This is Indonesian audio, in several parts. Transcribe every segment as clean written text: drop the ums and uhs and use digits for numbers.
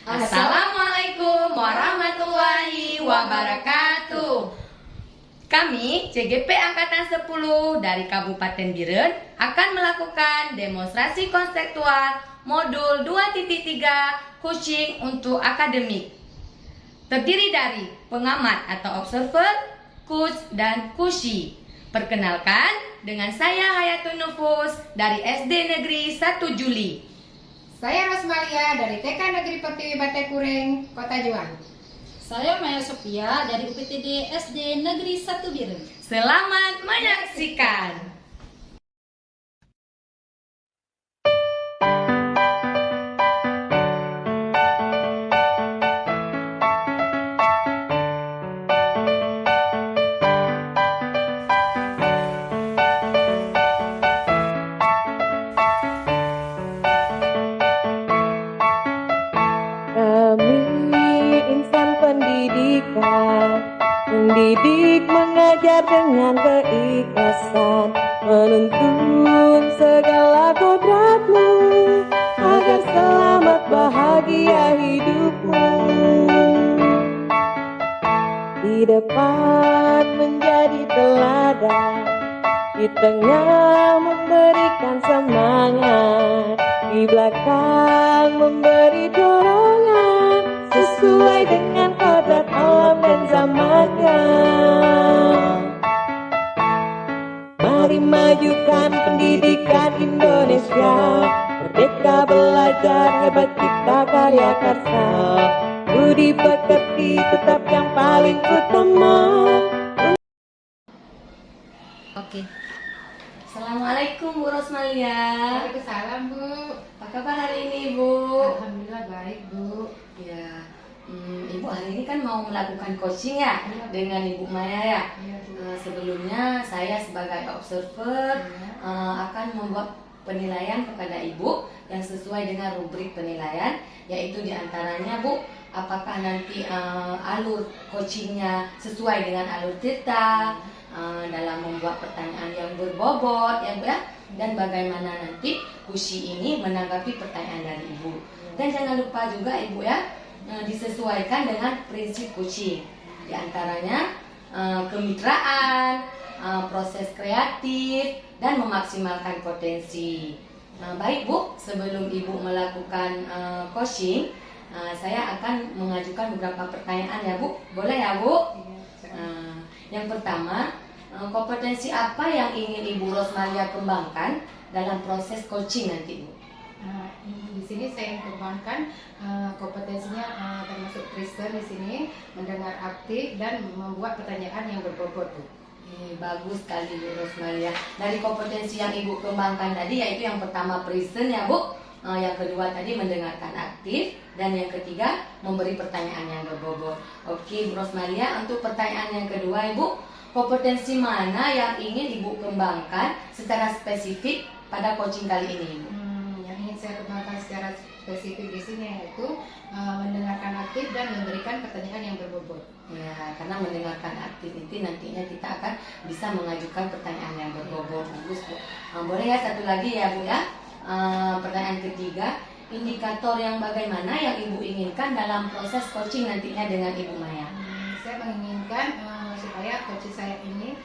Assalamualaikum warahmatullahi wabarakatuh. Kami CGP Angkatan 10 dari Kabupaten Biren akan melakukan demonstrasi konseptual modul 2.3 coaching untuk akademik. Terdiri dari pengamat atau observer, coach, dan kushi. Perkenalkan, dengan saya Hayatun Nufus dari SD Negeri 1 Juli. Saya Rosmalia dari TK Negeri Pertiwi Bate Kuring, Kota Juang. Saya Maya Sophia dari UPTD SD Negeri 1 Biren. Selamat menyaksikan. Mendidik, mengajar dengan keikhlasan, menuntun segala kodratmu agar selamat bahagia hidupmu. Di depan menjadi teladan, di tengah memberikan semangat, di belakang memberi dorongan sesuai dengan kodrat alam dan zamannya. Mari majukan pendidikan Indonesia, merdeka belajar, hebat kita karya karsa, budi pekerti tetap yang paling utama. Oke. Assalamualaikum Bu Rosmalia. Waalaikumsalam, Bu. Apa kabar hari ini, Bu? Alhamdulillah baik, Bu. Ya, Ibu hari ini kan mau melakukan coaching ya dengan Ibu Maya ya. Iya, Bu. Sebelumnya saya sebagai observer akan membuat penilaian kepada Ibu yang sesuai dengan rubrik penilaian, yaitu diantaranya Bu, apakah nanti alur coachingnya sesuai dengan alur kita dalam membuat pertanyaan yang berbobot ya Bu ya, dan bagaimana nanti kushi ini menanggapi pertanyaan dari Ibu. Dan jangan lupa juga Ibu ya, disesuaikan dengan prinsip coaching, diantaranya kemitraan, proses kreatif, dan memaksimalkan potensi. Baik Bu, sebelum Ibu melakukan coaching, saya akan mengajukan beberapa pertanyaan ya Bu. Boleh ya Bu? Yang pertama, kompetensi apa yang ingin Ibu Rosmalia kembangkan dalam proses coaching nanti Bu? Di sini saya kembangkan kompetensinya termasuk Kristen di sini, mendengar aktif dan membuat pertanyaan yang berbobot, Bu. Bagus sekali Bu Rosmalia. Dari kompetensi yang Ibu kembangkan tadi, yaitu yang pertama present ya Bu, yang kedua tadi mendengarkan aktif, dan yang ketiga memberi pertanyaan yang berbobot. Oke Bu Rosmalia, untuk pertanyaan yang kedua Ibu, kompetensi mana yang ingin Ibu kembangkan secara spesifik pada coaching kali ini Ibu? Yang ingin saya kembangkan secara spesifik di sini yaitu mendengarkan aktif dan memberikan pertanyaan yang berbobot. Ya, karena mendengarkan aktif itu nantinya kita akan bisa mengajukan pertanyaan yang berbobot. Bagus Bu. Boleh ya satu lagi ya Bu ya. Pertanyaan ketiga, indikator yang bagaimana yang Ibu inginkan dalam proses coaching nantinya dengan Ibu Maya? Saya menginginkan supaya coaching saya ini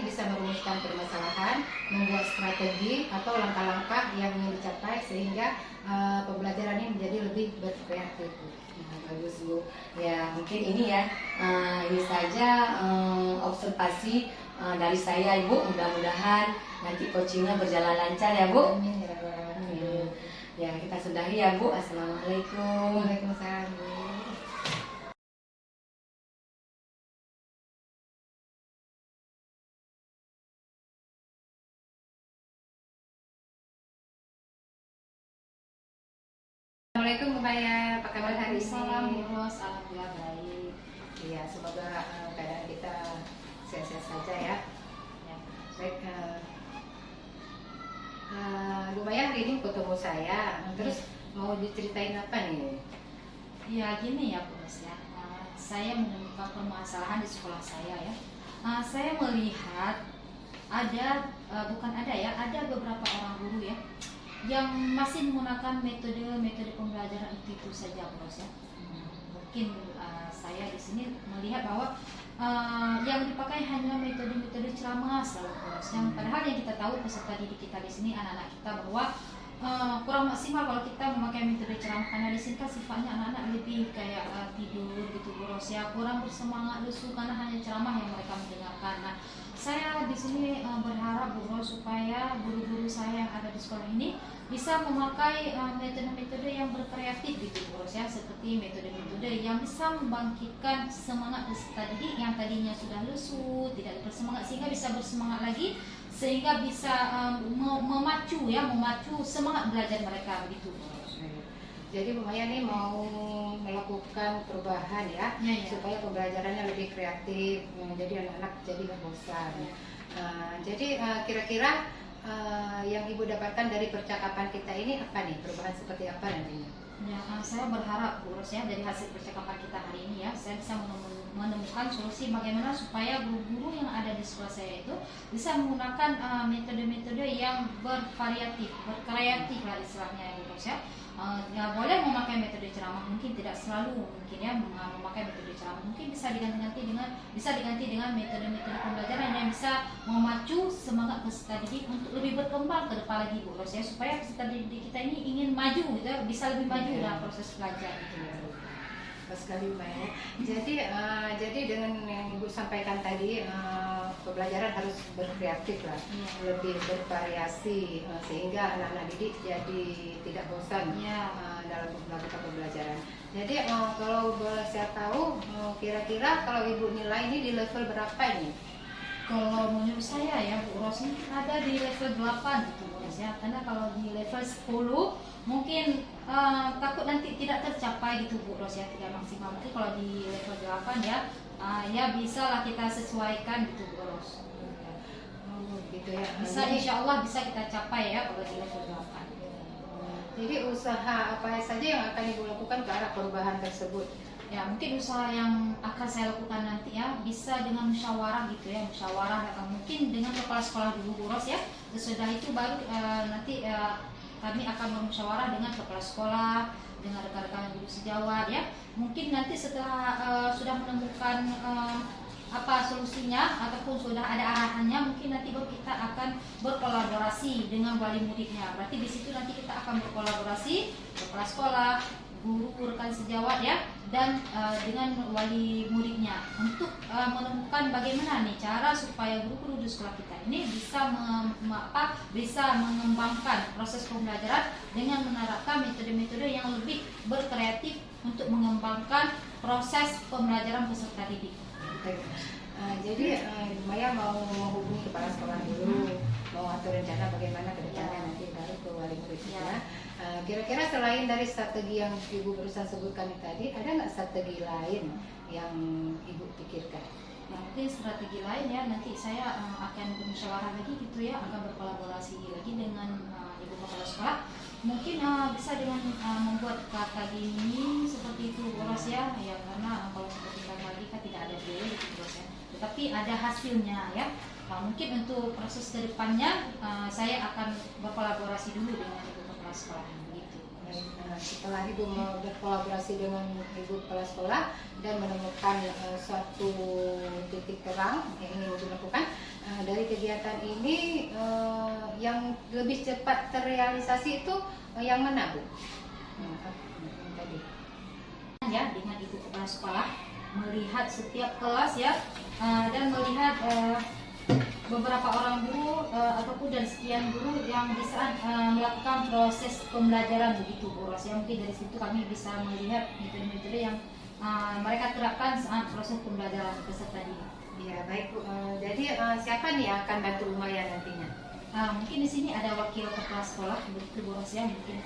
bisa merumuskan permasalahan, membuat strategi atau langkah-langkah yang ingin dicapai sehingga pembelajaran ini menjadi lebih berkreatif. Bagus Bu. Ya mungkin ini ya, ini saja observasi dari saya Ibu. Mudah-mudahan nanti coachingnya berjalan lancar ya Bu. Amin ya Rabbal Alamin. Ya kita sudahi ya Bu. Assalamualaikum. Waalaikumsalam, Bu. Assalamualaikum Bu Maya, apa kabar hari ini? Ros, alhamdulillah baik. Iya, semoga keadaan kita sehat-sehat saja ya. Baik, Bu Maya hari ini ketemu saya, terus mau diceritain apa nih? Ya gini ya Bu Ros ya, saya menemukan permasalahan di sekolah saya ya. Saya melihat ada beberapa orang guru ya yang masih menggunakan metode pembelajaran itu saja Bos ya. Mungkin saya di sini melihat bahwa yang dipakai hanya metode-metode ceramah selalu Bos. Yang padahal yang kita tahu peserta didik kita di sini anak-anak kita bahwa kurang maksimal kalau kita memakai metode ceramah, karena di sini kan sifatnya anak-anak lebih kayak tidur gitu Bos ya, kurang bersemangat lesu karena hanya ceramah yang mereka mendengarkan. Nah, saya di sini berharap Bos supaya guru-guru saya yang ada di sekolah ini bisa memakai metode-metode yang berkreatif gitu Bos ya, seperti metode-metode yang bisa membangkitkan semangat peserta didik yang tadinya sudah lesu, tidak bersemangat, sehingga bisa bersemangat lagi, sehingga bisa memacu semangat belajar mereka begitu Bos. Jadi Bu Maya nih mau melakukan perubahan ya, supaya pembelajarannya lebih kreatif, jadi anak-anak jadi nggak bosan. Jadi kira-kira yang Ibu dapatkan dari percakapan kita ini apa nih, perubahan seperti apa nantinya? Ya, saya berharap Bu Ros ya, dari hasil percakapan kita hari ini ya, saya bisa menemukan solusi bagaimana supaya guru-guru yang ada di sekolah saya itu bisa menggunakan metode-metode yang bervariatif, berkreatif lah istilahnya ya Bu Ros ya. Ya boleh memakai metode ceramah, mungkin tidak selalu mungkin ya memakai metode ceramah, mungkin bisa diganti dengan metode-metode pembelajaran yang bisa memacu semangat peserta didik untuk lebih berkembang ke depan lagi Bu Ros ya, supaya peserta didik kita ini ingin maju gitu, bisa lebih maju dalam proses belajar gitu ya. Pas sekali Mbak ya. Jadi dengan yang Ibu sampaikan tadi, pembelajaran harus berkreatif lah, lebih bervariasi, sehingga anak-anak didik jadi tidak bosan dalam melakukan pembelajaran. Jadi kalau boleh saya tahu, kira-kira kalau Ibu nilai ini di level berapa ini? Kalau menurut saya ya Bu Ros ini ada di level 8 gitu Bu Ros ya, karena kalau di level 10 mungkin takut nanti tidak tercapai gitu Bu Ros ya, tidak maksimal. Mungkin kalau di level 8 ya, ya bisa lah kita sesuaikan gitu Bu Ros. Gitu ya. Bisa, insya Allah bisa kita capai ya kalau di level 8. Jadi usaha apa saja yang akan Ibu lakukan ke arah perubahan tersebut? Ya mungkin usaha yang akan saya lakukan nanti ya bisa dengan musyawarah gitu ya, musyawarah atau mungkin dengan kepala sekolah dulu Bu Ros ya. Sesudah itu baru nanti kami akan bermusyawarah dengan kepala sekolah, dengan rekan-rekan guru sejawat ya. Mungkin nanti setelah sudah menemukan apa solusinya ataupun sudah ada arahannya, mungkin nanti baru kita akan berkolaborasi dengan wali muridnya. Berarti di situ nanti kita akan berkolaborasi kepala sekolah, guru, rekan sejawat ya, dan dengan wali muridnya untuk menemukan bagaimana nih cara supaya guru-guru di sekolah kita ini bisa mengembangkan proses pembelajaran dengan menerapkan metode-metode yang lebih berkreatif untuk mengembangkan proses pembelajaran peserta didik. Jadi Maya mau menghubungi kepala sekolah dulu, mau atur rencana bagaimana ke depannya nanti baru ke wali muridnya. Kira-kira selain dari strategi yang Ibu berusaha sebutkan tadi, ada nggak strategi lain yang Ibu pikirkan? Nah, mungkin strategi lain ya, nanti saya akan bermusyawarah lagi gitu ya, akan berkolaborasi lagi dengan Ibu kepala sekolah. Mungkin bisa dengan membuat kata gini seperti itu Bu Ros ya, karena kalau seperti kata kan tidak ada biaya gitu Bu Ros ya, tetapi ada hasilnya ya. Nah, mungkin untuk proses kedepannya saya akan berkolaborasi dulu dengan Ibu kepala sekolah gitu. Setelah Ibu berkolaborasi dengan Ibu kepala sekolah dan menemukan suatu titik terang yang ingin Ibu lakukan, dari kegiatan ini yang lebih cepat terrealisasi itu yang mana Bu? Tadi. Ya, dengan Ibu kepala sekolah melihat setiap kelas ya, dan melihat beberapa orang guru ataupun dari sekian guru yang bisa melakukan proses pembelajaran begitu Bu Ros ya. Mungkin dari situ kami bisa melihat metode-metode yang mereka terapkan saat proses pembelajaran peserta didik. Ya baik Bu. Jadi siapa nih yang akan bantu Maya nantinya? Mungkin di sini ada wakil kepala sekolah begitu Bu Ros ya. Mungkin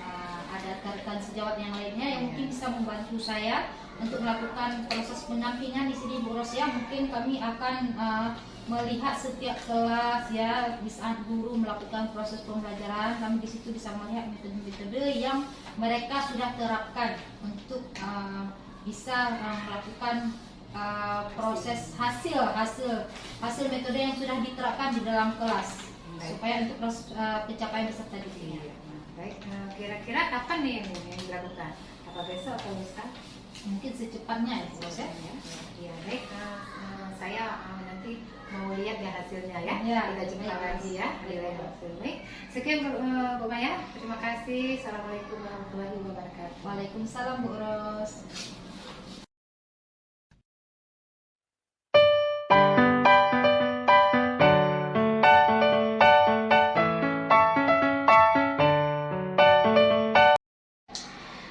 ada rekan sejawat yang lainnya yang mungkin bisa membantu saya untuk melakukan proses pendampingan di sini Bu Ros ya. Mungkin kami akan melihat setiap kelas ya, di saat guru melakukan proses pembelajaran, kami di situ bisa melihat metode-metode yang mereka sudah terapkan untuk bisa melakukan proses hasil metode yang sudah diterapkan di dalam kelas supaya untuk proses pencapaian peserta didiknya. Baik, kira-kira kapan nih yang dilakukan? Apa besok atau lusa? Mungkin secepatnya ya Bu Ros ya. Ya, baik. Saya nanti mau lihat ya hasilnya ya. Ya, Kita jumpa baik. lagi ya di lain waktu. Baik. Sekian Bu Maya. Terima kasih. Assalamualaikum warahmatullahi wabarakatuh. Waalaikumsalam Bu Ros.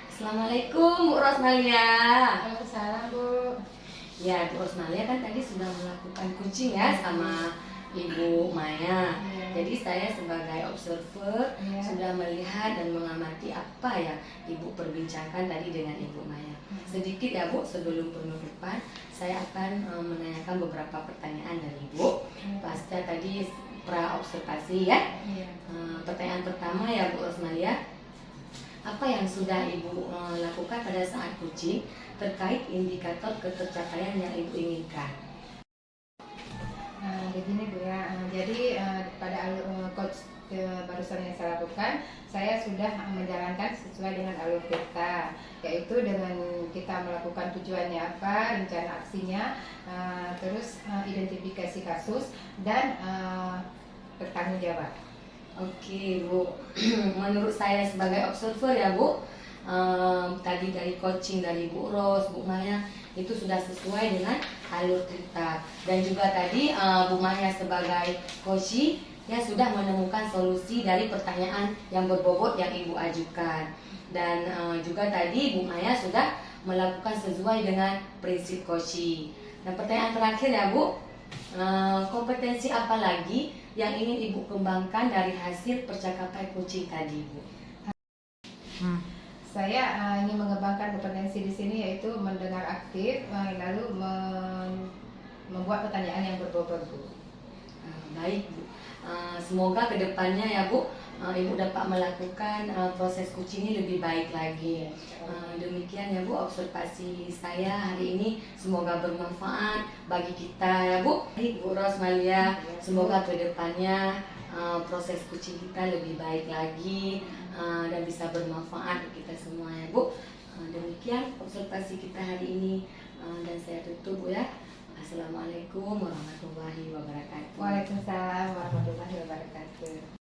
Assalamualaikum Bu Rosmalia. Waalaikumsalam Bu. Ya, Bu Rosmalia kan tadi sudah melakukan coaching ya sama Ibu Maya. Iya. Jadi saya sebagai observer Iya. sudah melihat dan mengamati apa ya Ibu perbincangkan tadi dengan Ibu Maya. Sedikit ya Bu, sebelum penutupan saya akan menanyakan beberapa pertanyaan dari Ibu. Pasca tadi pra observasi ya. Iya. Pertanyaan pertama ya Bu Rosmalia, apa yang sudah Ibu lakukan pada saat coaching terkait indikator ketercapaian yang Ibu inginkan? Begini Bu ya, jadi pada alur coach barusan yang saya lakukan, saya sudah menjalankan sesuai dengan alur kita, yaitu dengan kita melakukan tujuannya apa, rencana aksinya, terus identifikasi kasus dan bertanggung jawab. Oke Bu, menurut saya sebagai observer ya Bu, tadi dari coaching dari Bu Ros, Bu Maya itu sudah sesuai dengan alur kita, dan juga tadi Bu Maya sebagai coach ya sudah menemukan solusi dari pertanyaan yang berbobot yang Ibu ajukan, dan juga tadi Bu Maya sudah melakukan sesuai dengan prinsip coaching. Dan pertanyaan terakhir ya Bu, kompetensi apa lagi yang ingin Ibu kembangkan dari hasil percakapan coaching tadi Bu? Saya ingin mengembangkan kompetensi di sini yaitu mendengar aktif, lalu membuat pertanyaan yang berbobot Bu. Baik Bu, semoga kedepannya ya Bu, Ibu dapat melakukan proses coaching ini lebih baik lagi. Demikian ya Bu observasi saya hari ini, semoga bermanfaat bagi kita ya Bu. Baik Bu Rosmalia, semoga kedepannya proses coaching kita lebih baik lagi dan bisa bermanfaat untuk kita semua ya Bu. Demikian observasi kita hari ini, dan saya tutup Bu ya. Assalamualaikum warahmatullahi wabarakatuh. Waalaikumsalam warahmatullahi wabarakatuh.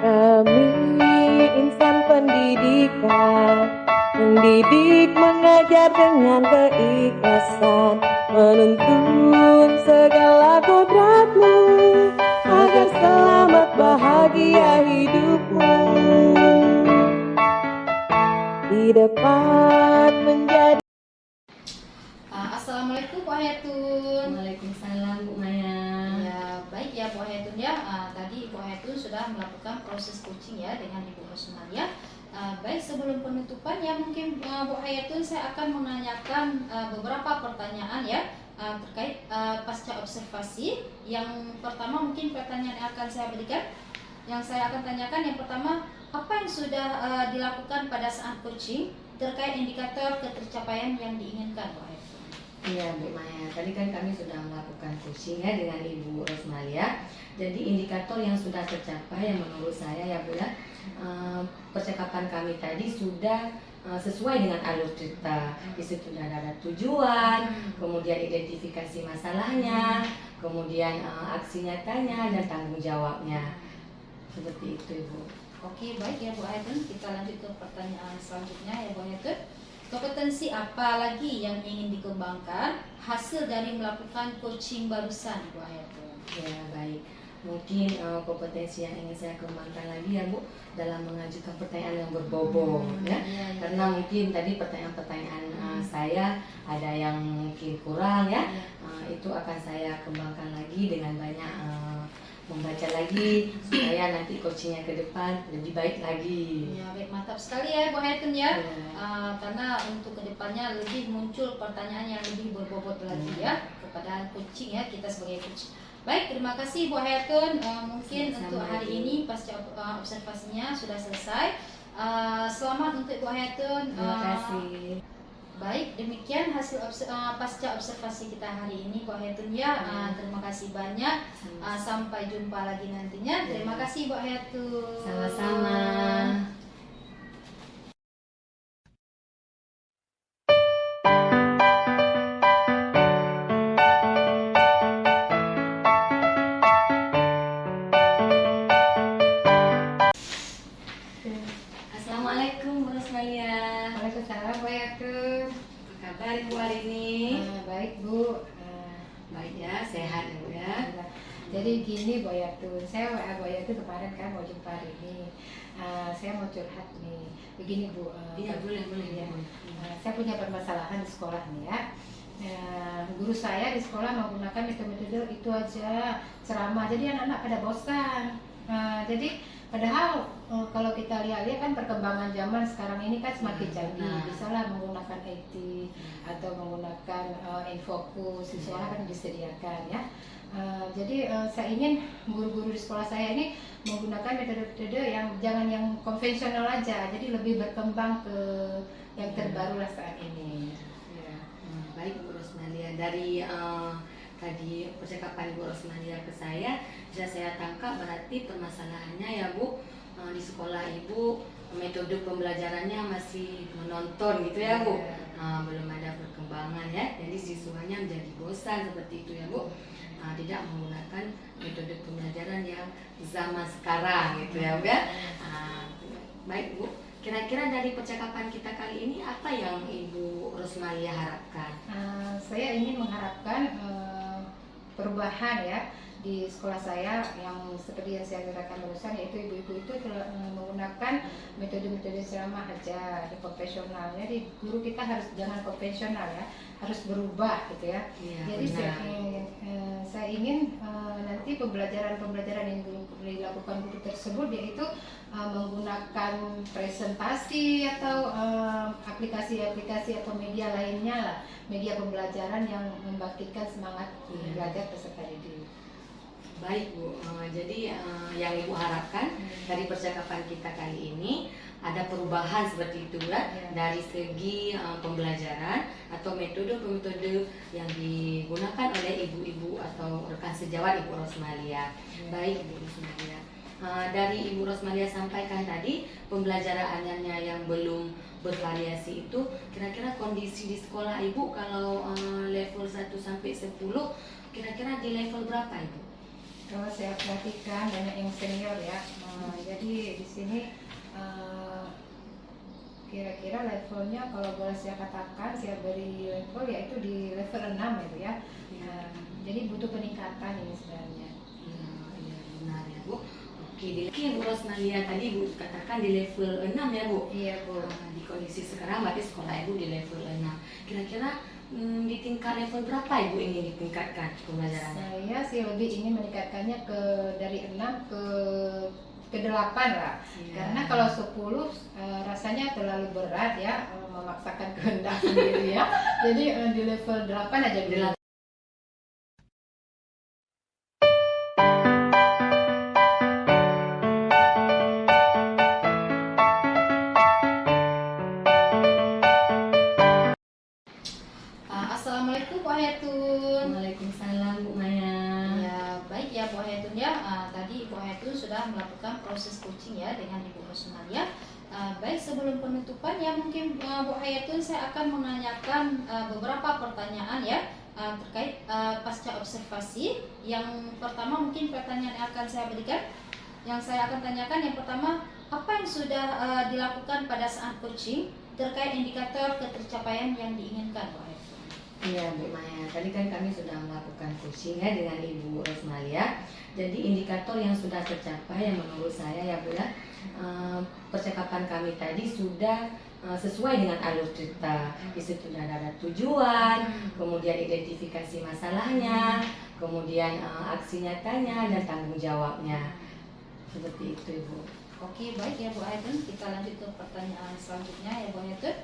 Kami insan pendidikan, mendidik, mengajar dengan keikhlasan, menuntun segala kodratmu agar selamat bahagia hidupmu. Di depan menjadi Assalamualaikum Bu Hayatun. Waalaikumsalam Bu Maya. Ya, baik ya Bu Hayatun ya. Tadi Bu Hayatun sudah melakukan proses coaching ya dengan Ibu Rosmalia. Baik, sebelum penutupan ya mungkin Bu Hayatun saya akan menanyakan beberapa pertanyaan ya terkait pasca observasi. Yang pertama mungkin pertanyaan yang akan saya berikan, yang saya akan tanyakan yang pertama, apa yang sudah dilakukan pada saat coaching terkait indikator ketercapaian yang diinginkan Bu Hayatun? Iya Bu Maya, tadi kan kami sudah melakukan coaching ya dengan Ibu Rosmalia. Jadi indikator yang sudah tercapai yang menurut saya ya Bu ya, percakapan kami tadi sudah sesuai dengan alur cerita. Di situ ada tujuan, kemudian identifikasi masalahnya, kemudian aksi nyatanya dan tanggung jawabnya. Seperti itu Ibu. Oke, baik ya Bu Hayatun, kita lanjut ke pertanyaan selanjutnya ya Bu Hayatun. Kompetensi apa lagi yang ingin dikembangkan hasil dari melakukan coaching barusan Bu Hayatun? Ya baik, mungkin kompetensi yang ingin saya kembangkan lagi ya Bu dalam mengajukan pertanyaan yang berbobot ya. Karena mungkin tadi pertanyaan-pertanyaan saya ada yang mungkin kurang ya. Itu akan saya kembangkan lagi dengan banyak membaca lagi supaya nanti coachingnya ke depan lebih baik lagi. Ya, baik, mantap sekali ya Bu Hayatun ya. Ya. Karena untuk kedepannya lebih muncul pertanyaan yang lebih berbobot lagi ya kepada coaching ya, kita sebagai coach. Baik, terima kasih Bu Hayatun. Mungkin Sama-sama, untuk hari Bu. ini pasca observasinya sudah selesai. Selamat untuk Bu Hayatun. Terima kasih. Baik, demikian hasil pasca observasi kita hari ini Bu Hayatun ya. Terima kasih banyak. Sampai jumpa lagi nantinya. Terima kasih Bu Hayatun. Sama-sama. Assalamualaikum Bu Rosmalia. Waalaikumsalam Bu Hayatun. Apa kabar Ibu hari ini? Baik Bu. Baik ya, sehat ya Bu ya. Jadi gini Bu Hayatun, saya WA Bu Hayatun kemarin kan mau jumpa hari ini. Saya mau curhat nih. Begini Bu. Iya boleh Ya. ya. Saya punya permasalahan di sekolah nih ya. Guru saya di sekolah menggunakan metode-metode itu aja ceramah, jadi anak-anak pada bosan. Jadi padahal kalau kita lihat kan perkembangan zaman sekarang ini kan semakin canggih, bisalah menggunakan IT atau menggunakan infokus di sekolah kan disediakan ya. Jadi saya ingin guru-guru di sekolah saya ini menggunakan metode-metode yang jangan yang konvensional aja, jadi lebih berkembang ke yang terbaru lah saat ini. Ya. Baik Bu Rosmalia, dari tadi percakapan Bu Rosmalia ke saya, bisa saya tangkap berarti permasalahannya ya Bu, di sekolah Ibu metode pembelajarannya masih menonton gitu ya Bu, belum ada perkembangan ya, jadi siswanya menjadi bosan seperti itu ya Bu, tidak menggunakan metode pembelajaran yang zaman sekarang gitu ya Bu ya. Baik Bu, kira-kira dari percakapan kita kali ini apa yang Ibu Rosmalia harapkan? Saya ingin mengharapkan perubahan ya di sekolah saya yang seperti yang saya katakan barusan, yaitu ibu-ibu itu menggunakan metode-metode ceramah aja, profesional. Jadi guru kita harus jangan konvensional ya, harus berubah gitu ya. Jadi saya ingin nanti pembelajaran yang dilakukan guru tersebut yaitu menggunakan presentasi atau aplikasi-aplikasi atau media lainnya lah, media pembelajaran yang membangkitkan semangat belajar peserta didik. Baik Bu, jadi yang Ibu harapkan dari percakapan kita kali ini ada perubahan seperti itu ya, dari segi pembelajaran atau metode-metode yang digunakan oleh ibu-ibu atau rekan sejawat Ibu Rosmalia. Baik Ibu Rosmalia, dari Ibu Rosmalia sampaikan tadi pembelajarannya yang belum bervariasi itu, kira-kira kondisi di sekolah Ibu kalau level 1 sampai 10 kira-kira di level berapa Ibu? Kalau saya perhatikan banyak yang senior ya, jadi di sini kira-kira levelnya kalau boleh saya katakan, saya beri level yaitu di level 6 itu ya. Jadi butuh peningkatan ini sebenarnya. Iya benar ya Bu. Oke, Bu Rosmalia tadi Bu katakan di level 6 ya Bu? Iya Bu. Di kondisi sekarang berarti sekolah Ibu di level 6. Kira-kira di tingkat level berapa Ibu ingin ditingkatkan pembelajarannya? Saya sih lebih ingin meningkatkannya dari 6 ke 8 lah. Karena kalau 10 rasanya terlalu berat ya, memaksakan kehendak sendiri ya. Jadi di level 8 aja dulu. Assalamualaikum Bu Hayatun. Waalaikumsalam Bu Maya. Ya, baik ya Bu Hayatun ya. Tadi Bu Hayatun sudah melakukan proses coaching ya dengan Ibu Rosmalia. Baik, sebelum penutupan ya mungkin Bu Hayatun saya akan menanyakan beberapa pertanyaan ya terkait pasca observasi. Yang pertama mungkin pertanyaan yang akan saya berikan, yang saya akan tanyakan yang pertama, apa yang sudah dilakukan pada saat coaching terkait indikator ketercapaian yang diinginkan Bu Hayatun? Iya Bu Maya, tadi kan kami sudah melakukan coaching ya dengan Ibu Rosmalia. Jadi indikator yang sudah tercapai yang menurut saya ya Bu ya, percakapan kami tadi sudah sesuai dengan alur cerita. Di situ sudah ada tujuan, kemudian identifikasi masalahnya, kemudian aksi nyatanya dan tanggung jawabnya. Seperti itu Ibu. Oke, baik ya Bu Hayatun. Kita lanjut ke pertanyaan selanjutnya ya Bu Hayatun.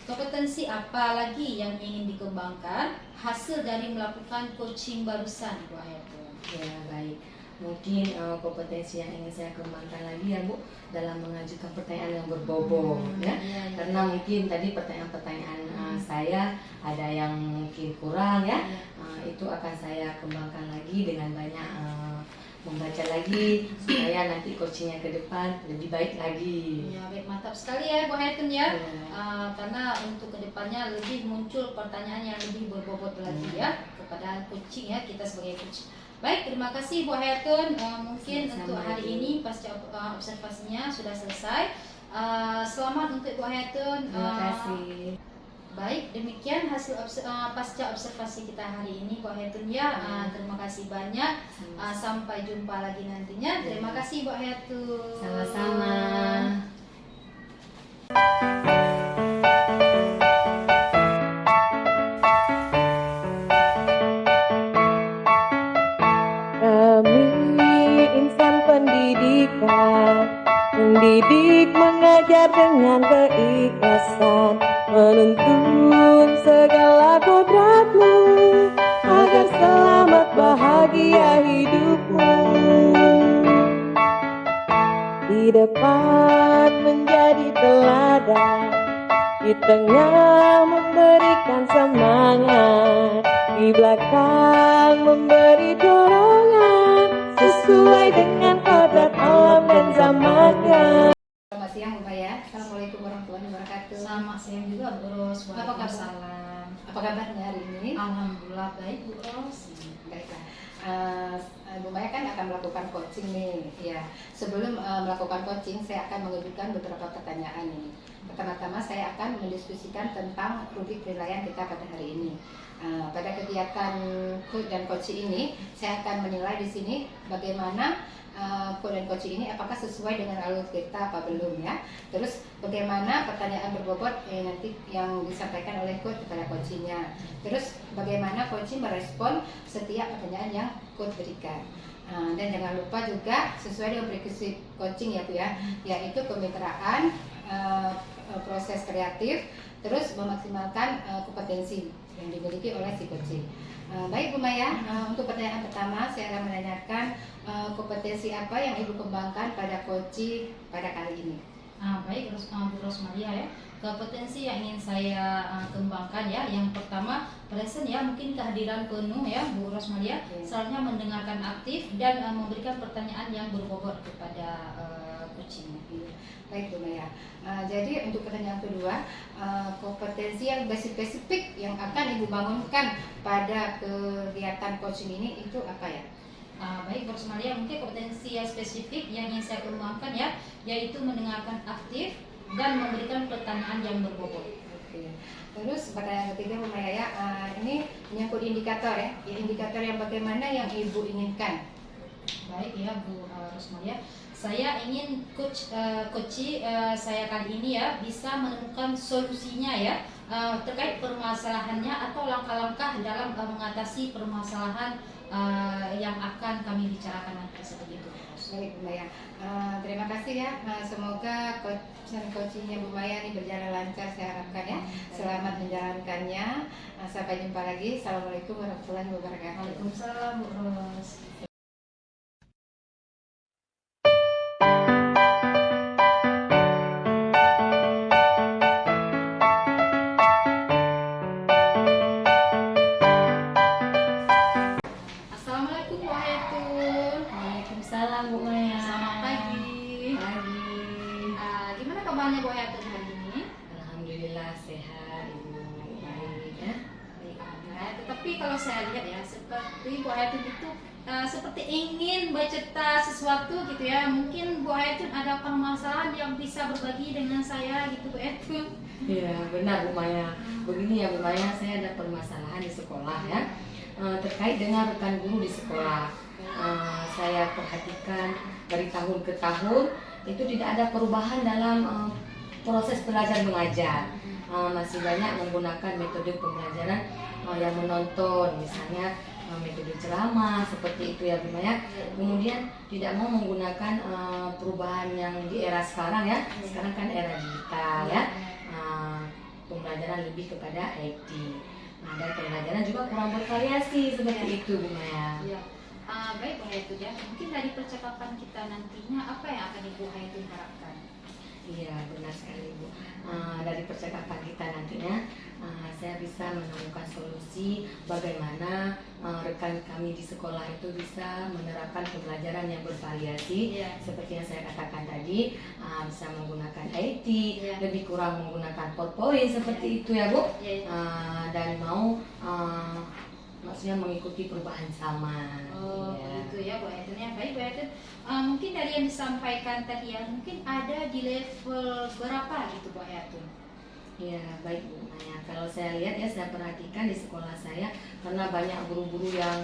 Kompetensi apa lagi yang ingin dikembangkan hasil dari melakukan coaching barusan, Bu Hayatun? Ya, baik. Mungkin kompetensi yang ingin saya kembangkan lagi ya Bu, dalam mengajukan pertanyaan yang berbobot ya. Karena mungkin tadi pertanyaan-pertanyaan saya ada yang mungkin kurang ya. Itu akan saya kembangkan lagi dengan banyak membaca lagi supaya nanti coachingnya ke depan lebih baik lagi. Ya, baik, mantap sekali ya Bu Hayatun ya. Karena untuk kedepannya lebih muncul pertanyaan yang lebih berbobot lagi ya kepada coaching ya, kita sebagai coach. Baik, terima kasih Bu Hayatun. Mungkin Sama-sama, untuk hari Bu. ini pasca observasinya sudah selesai. Selamat untuk Bu Hayatun. Terima kasih. Baik, demikian hasil pasca observasi kita hari ini Bu Hayatun ya. Terima kasih banyak. Sampai jumpa lagi nantinya. Terima kasih Bu Hayatun. Sama-sama. Kami insan pendidikan, mendidik, mengajar dengan keikhlasan, menuntun segala kodratmu agar selamat bahagia hidupmu. Di depan menjadi teladan, di tengah memberikan semangat, di belakang memberi dorongan sesuai dengan kodrat alam dan zamannya. Selamat siang Bu Maya. Assalamualaikum warahmatullahi wabarakatuh. Selamat siang juga Bu Ros. Apa kabar? Waalaikumsalam. Apa kabarnya hari ini? Alhamdulillah baik Bu Ros. Baiklah. Bu Maya kan akan melakukan coaching nih. Ya, sebelum melakukan coaching, saya akan mengajukan beberapa pertanyaan nih. Pertama-tama saya akan mendiskusikan tentang rubrik penilaian kita pada hari ini. Pada kegiatan coach dan coaching ini, saya akan menilai di sini bagaimana coach dan coaching ini apakah sesuai dengan alur kita apa belum ya. Terus bagaimana pertanyaan berbobot nanti yang disampaikan oleh coach kepada coachingnya. Terus bagaimana coaching merespon setiap pertanyaan yang coach berikan. Dan jangan lupa juga sesuai dengan prerequisite coaching ya Bu ya, yaitu kemitraan, proses kreatif, terus memaksimalkan kompetensi yang dimiliki oleh si coaching. Baik Bu Maya, untuk pertanyaan pertama saya akan menanyakan kompetensi apa yang Ibu kembangkan pada coaching pada kali ini. Baik Bu Rosmalia ya. Kompetensi yang ingin saya kembangkan ya, yang pertama present ya, mungkin kehadiran penuh ya Bu Rosmalia, selanjutnya mendengarkan aktif dan memberikan pertanyaan yang berbobot kepada coaching. Baik Bu Maya. Jadi untuk pertanyaan kedua, kompetensi yang spesifik yang akan Ibu bangunkan pada kegiatan coaching ini itu apa ya? Baik Bu Rosmalia, mungkin kompetensi yang spesifik yang ingin saya kembangkan ya, yaitu mendengarkan aktif dan memberikan pertanyaan yang berbobot. Oke. Terus pertanyaan ketiga Bu Maya ya, ini menyangkut indikator ya, indikator yang bagaimana yang Ibu inginkan. Baik ya Bu Rosmalia, saya ingin coaching saya kali ini ya bisa menemukan solusinya ya terkait permasalahannya atau langkah-langkah dalam mengatasi permasalahan yang akan kami bicarakan nanti seperti itu. Baik Bu Maya, terima kasih ya. Semoga coachingnya Bu Maya ini berjalan lancar saya harapkan ya. Selamat menjalankannya. Sampai jumpa lagi. Assalamualaikum warahmatullahi wabarakatuh. Waalaikumsalam Bu Ros. Assalamualaikum Bu Hayatun. Waalaikumsalam Bu Maya. Selamat pagi. Pagi. Gimana kabarnya Bu Hayatun hari ini? Alhamdulillah sehat Ibu. Baik ya. Baik, alhamdulillah. Tetapi kalau saya lihat ya, seperti Bu Hayatun itu seperti ingin bercerita sesuatu gitu ya. Mungkin Bu Hayatun ada permasalahan yang bisa berbagi dengan saya gitu Bu Hayatun. Iya benar Bu Maya. Begini ya Bu Maya, saya ada permasalahan di sekolah ya, terkait dengan rekan guru di sekolah. Saya perhatikan dari tahun ke tahun itu tidak ada perubahan dalam proses belajar mengajar. Masih banyak menggunakan metode pembelajaran yang menonton, misalnya metode ceramah seperti itu ya Bu Maya. Kemudian tidak mau menggunakan perubahan yang di era sekarang ya. Sekarang kan era digital ya. pembelajaran lebih kepada IT. Nah, dan pembelajaran juga kurang bervariasi seperti itu Bu Maya. Ya. Baik Bu Hayatun ya. Mungkin dari percakapan kita nantinya apa yang akan Ibu Hayatun harapkan? Iya, benar sekali Bu. Dari percakapan kita nantinya, saya bisa menemukan solusi bagaimana rekan kami di sekolah itu bisa menerapkan pembelajaran yang bervariasi. Iya. Seperti yang saya katakan tadi, bisa menggunakan IT, Iya. lebih kurang menggunakan PowerPoint seperti itu ya Bu. Ya. Dan mau maksudnya mengikuti perubahan zaman. Oh, Iya. begitu ya Bu Hayatun ya. Baik Bu Hayatun, mungkin dari yang disampaikan tadi ya, mungkin ada di level berapa gitu Bu Hayatun? Ya, baik Bu Maya. Kalau saya lihat ya, saya perhatikan di sekolah saya, karena banyak guru-guru yang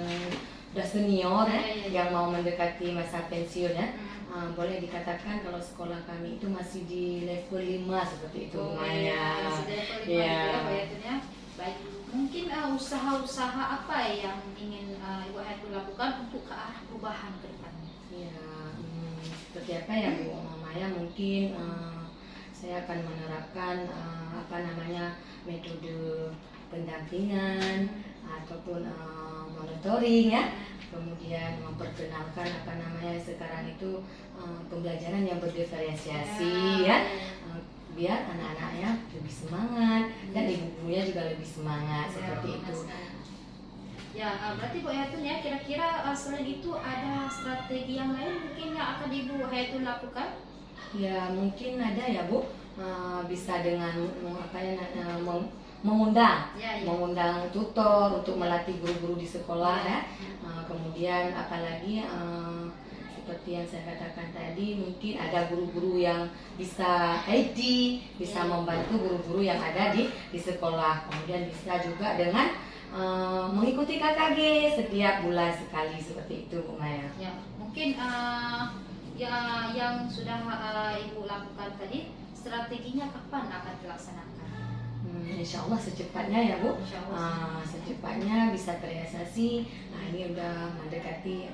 udah senior ya, Iya. yang mau mendekati masa pensiun ya. Hmm. Boleh dikatakan kalau sekolah kami itu masih di level 5 seperti itu Bu Oh, Maya. iya, masih di level 5 Iya. gitu ya Bu Hayatun ya. Baik, mungkin usaha-usaha apa yang ingin Ibu Hayatun lakukan untuk ke arah perubahan ke depannya? Ya, seperti apa ya Bu Maya, mungkin saya akan menerapkan metode pendampingan ataupun monitoring ya, kemudian memperkenalkan sekarang itu pembelajaran yang berdiferensiasi ya, biar anak-anaknya lebih semangat dan ibu gurunya juga lebih semangat seperti itu. Ya, berarti Bu Hayatun ya, kira-kira selain itu ada strategi yang lain mungkin yang akan Ibu Hayatun lakukan? Ya, mungkin ada ya Bu, bisa dengan mengundang Ya. mengundang tutor untuk melatih guru-guru di sekolah ya. Kemudian apalagi seperti yang saya katakan tadi, mungkin ada guru-guru yang bisa IT, bisa membantu guru-guru yang ada di sekolah. Kemudian bisa juga dengan mengikuti KKG setiap bulan sekali seperti itu Bu Maya. Ya, mungkin ya yang sudah Ibu lakukan tadi, strateginya kapan akan dilaksanakan? Insya Allah secepatnya ya Bu. Insya Allah. Secepatnya bisa terrealisasi. Nah, ini udah mendekati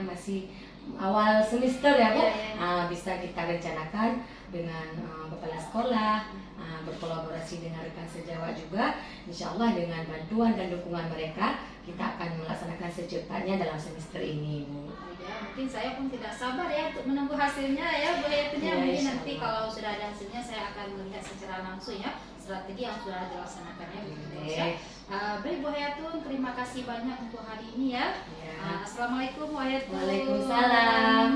masih awal semester ya Bu. Iya. Bisa kita rencanakan dengan kepala sekolah, berkolaborasi dengan rekan sejawat juga. Insya Allah dengan bantuan dan dukungan mereka, kita akan melaksanakan secepatnya dalam semester ini Bu. Ya, mungkin saya pun tidak sabar ya untuk menunggu hasilnya ya Bu Hayatun ya. Ya, Mungkin insya nanti Allah. kalau sudah ada hasilnya saya akan melihat secara langsung ya strategi yang sudah dilaksanakannya begitu Oke. ya. Baik Bu Hayatun, terima kasih banyak untuk hari ini ya. Ya. Assalamualaikum Bu Hayatun. Waalaikumsalam.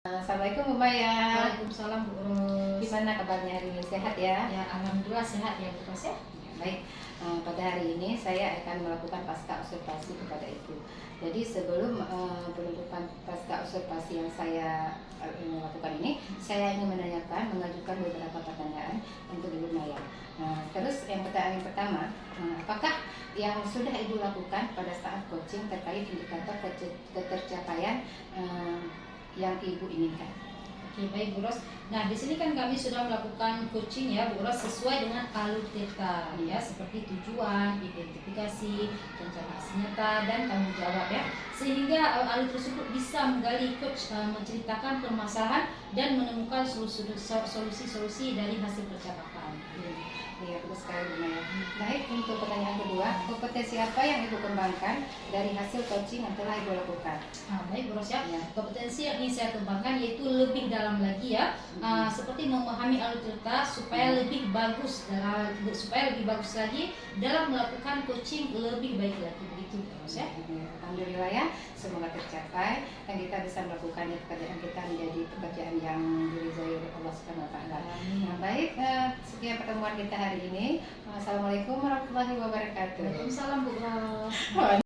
Assalamualaikum Bu Maya. Waalaikumsalam Bu Ros. Gimana kabarnya hari ini, sehat ya? Ya, alhamdulillah sehat ya Bu Ros ya. Baik, pada hari ini saya akan melakukan pasca observasi kepada Ibu. Jadi sebelum penutupan pasca observasi yang saya lakukan ini, saya ingin mengajukan beberapa pertanyaan untuk Ibu Maya. Terus pertanyaan yang pertama, apakah yang sudah Ibu lakukan pada saat coaching terkait indikator ketercapaian yang Ibu inginkan? Oke, baik Bu Ros. Nah, di sini kan kami sudah melakukan coaching ya Bu Ros sesuai dengan alur kita ya, seperti tujuan, identifikasi, rencana aksi nyata dan tanggung jawab ya. Sehingga alur tersebut bisa menggali coach menceritakan permasalahan dan menemukan solusi-solusi dari hasil percakapan. Iya, betul sekali Bu Maya. Baik, untuk pertanyaan kedua, kompetensi apa yang Ibu kembangkan dari hasil coaching yang telah Ibu lakukan? Baik Bu Ros ya. Ya. Kompetensi yang ingin saya kembangkan yaitu lebih dalam lagi ya, seperti memahami alur cerita supaya lebih bagus lagi dalam melakukan coaching lebih baik lagi begitu Bu Ros ya. Alhamdulillah ya, semoga tercapai dan kita bisa melakukan pekerjaan kita menjadi pekerjaan yang diridhoi oleh Allah Subhanahu wa taala. Nah, baik, sekian pertemuan kita hari ini. Assalamualaikum warahmatullahi wabarakatuh. Waalaikumsalam Bu Ros.